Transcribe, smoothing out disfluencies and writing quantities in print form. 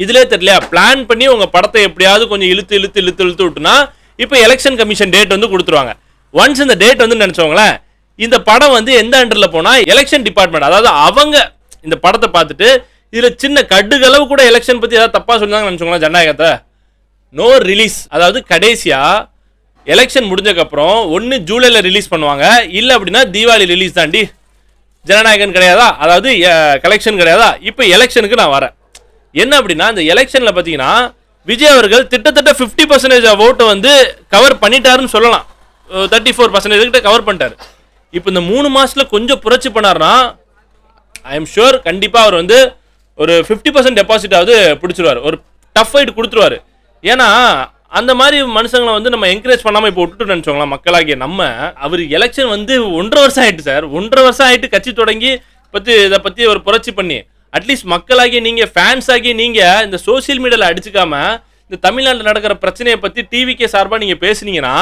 இதுலயே தெரியலையா பிளான் பண்ணி உங்க படத்தை எப்படியாவது கொஞ்சம் இழுத்து விட்டுனா இப்போ எலெக்ஷன் கமிஷன் டேட் வந்து கொடுத்துருவாங்க. ஒன்ஸ் இந்த டேட் வந்து நினைச்சவங்களேன் இந்த படம் வந்து எந்த அண்டர்ல போனா எலெக்ஷன் டிபார்ட்மெண்ட் அதாவது அவங்க இந்த படத்தை பார்த்துட்டு இதுல சின்ன கடுகளவு கூட எலெக்ஷன் பத்தி ஏதாவது தப்பா சொன்னாங்கன்னு நினைச்சோங்களா ஜனநாயகத்தை நோ ரிலீஸ் அதாவது கடைசியா எலெக்ஷன் முடிஞ்சதுக்கப்புறம் ஒன்று ஜூலையில் ரிலீஸ் பண்ணுவாங்க இல்லை அப்படின்னா தீபாவளி ரிலீஸ் தாண்டி ஜனநாயகன் கிடையாதா அதாவது கலெக்ஷன் கிடையாதா. இப்போ எலெக்ஷனுக்கு நான் வரேன் என்ன அப்படின்னா இந்த எலெக்ஷனில் பார்த்தீங்கன்னா விஜய் அவர்கள் கிட்டத்தட்ட 50% ஓட்டை வந்து கவர் பண்ணிட்டாருன்னு சொல்லலாம். 34% கிட்ட கவர் பண்ணிட்டாரு. இப்போ இந்த 3 மாசத்துல கொஞ்சம் புரட்சி பண்ணாருன்னா ஐ எம் ஷுர் கண்டிப்பாக அவர் வந்து ஒரு 50% டெபாசிட்டாவது பிடிச்சிருவார் ஒரு டஃப் ஃபைட் கொடுத்துருவாரு. ஏன்னா அந்த மாதிரி மனுஷங்களை வந்து நம்ம என்கரேஜ் பண்ணாமல் இப்போ விட்டுட்டு நினச்சோங்களா மக்களாகிய நம்ம அவர் எலெக்ஷன் வந்து 1.5 வருஷம் ஆயிட்டு சார் 1.5 வருஷம் ஆயிட்டு கட்சி தொடங்கி இதை பற்றி ஒரு புரட்சி பண்ணி அட்லீஸ்ட் மக்களாகிய நீங்கள் ஃபேன்ஸ் ஆகிய நீங்கள் இந்த சோசியல் மீடியாவில் அடிச்சுக்காம இந்த தமிழ்நாட்டில் நடக்கிற பிரச்சனையை பற்றி டிவிக்கே சார்பாக நீங்கள் பேசுனீங்கன்னா